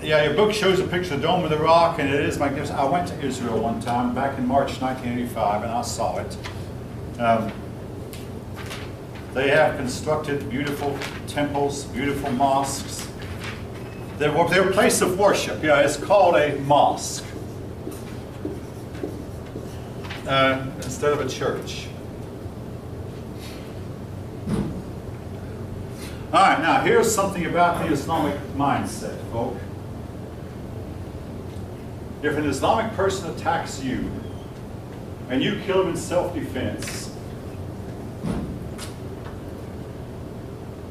Yeah, your book shows a picture of the Dome of the Rock, and it is magnificent. I went to Israel one time back in March 1985, and I saw it. They have constructed beautiful temples, beautiful mosques. They're a place of worship. Yeah, it's called a mosque instead of a church. All right, now here's something about the Islamic mindset, folk. If an Islamic person attacks you and you kill him in self-defense,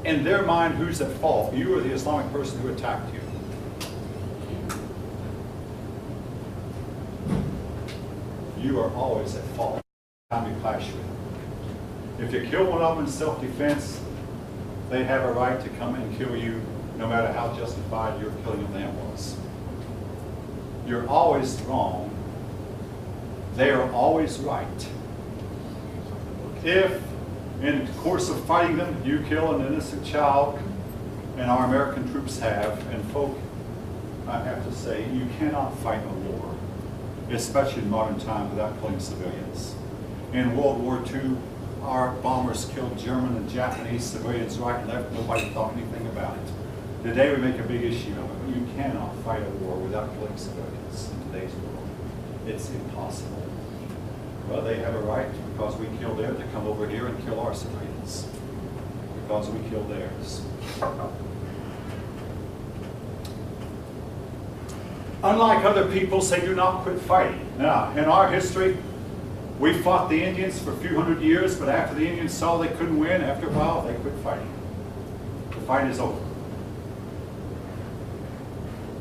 in their mind, who's at fault? You or the Islamic person who attacked you? You are always at fault every time you clash with them. If you kill one of them in self-defense, they have a right to come and kill you, no matter how justified your killing of them was. You're always wrong. They are always right. If, in the course of fighting them, you kill an innocent child, and our American troops have, and folk, I have to say, you cannot fight a war, especially in modern times, without killing civilians. In World War II, our bombers killed German and Japanese civilians right and left. Nobody thought anything about it. Today we make a big issue of it. You cannot fight a war without killing civilians in today's world. It's impossible. Well, they have a right, because we kill theirs, to come over here and kill our civilians. Because we kill theirs. Unlike other peoples, they do not quit fighting. Now, in our history, we fought the Indians for a few hundred years, but after the Indians saw they couldn't win, after a while, they quit fighting. The fight is over.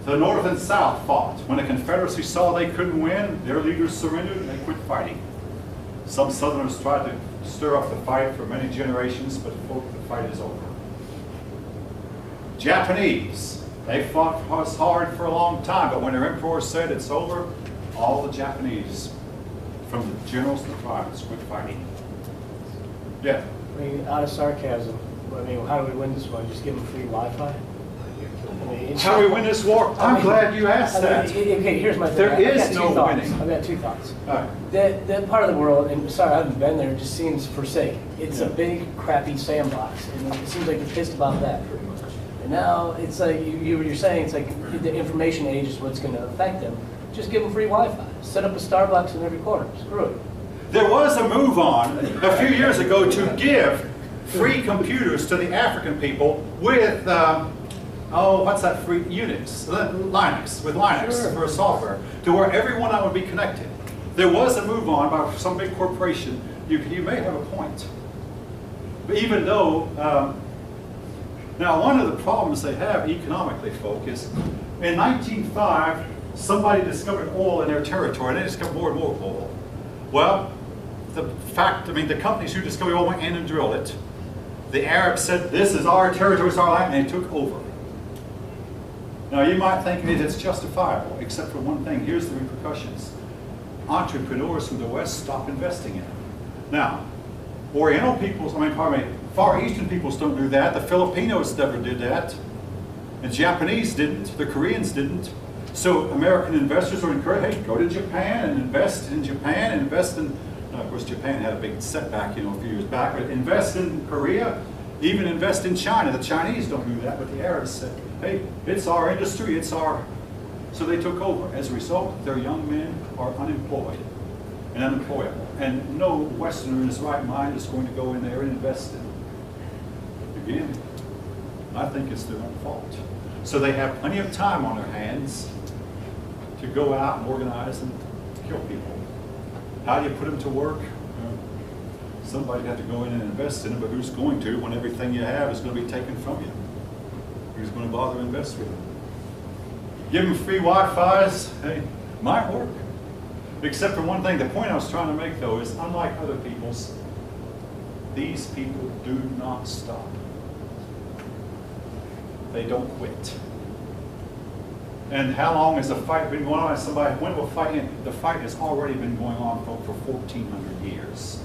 The North and South fought. When the Confederacy saw they couldn't win, their leaders surrendered and they quit fighting. Some Southerners tried to stir up the fight for many generations, but the fight is over. Japanese, they fought us hard for a long time, but when their emperor said it's over, all the Japanese, from the generals to the privates, quit fighting. Yeah. I mean, out of sarcasm, I mean, how do we win this one? Just give them free Wi-Fi? How do we win this war? I'm glad you asked that. Okay, here's my thing. There is no winning. I've got two thoughts. All right. That part of the world, and sorry, I haven't been there, it just seems forsaken. It's a big, crappy sandbox, and it seems like you're pissed about that pretty much. And now it's like you're saying, it's like the information age is what's going to affect them. Just give them free Wi-Fi. Set up a Starbucks in every corner. Screw it. There was a move on a few years ago to give free computers to the African people with, what's that free? Unix, Linux, with Linux for software, to where everyone would be connected. There was a move on by some big corporation. You may have a point. But even though, now one of the problems they have economically, folk, is in 1905, somebody discovered oil in their territory, and they discovered more and more oil. Well, the companies who discovered oil went in and drilled it. The Arabs said, this is our territory, it's our land, and they took over. Now, you might think it's justifiable, except for one thing. Here's the repercussions. Entrepreneurs from the West stopped investing in it. Now, Oriental peoples, Far Eastern peoples don't do that. The Filipinos never did that. The Japanese didn't. The Koreans didn't. So American investors are encouraged, hey, go to Japan and invest in Japan, and invest in, of course, Japan had a big setback, a few years back, but invest in Korea, even invest in China. The Chinese don't do that, but the Arabs said, hey, it's our industry, it's our... So they took over. As a result, their young men are unemployed and unemployable. And no Westerner in his right mind is going to go in there and invest in it. Again, I think it's their own fault. So they have plenty of time on their hands to go out and organize and kill people. How do you put them to work? Somebody had to go in and invest in it, but who's going to when everything you have is going to be taken from you? Who's going to bother to invest with them? Give them free Wi-Fi's, hey, might work. Except for one thing, the point I was trying to make though is, unlike other peoples, these people do not stop. They don't quit. And how long has the fight been going on? When will fight end? The fight has already been going on for 1,400 years.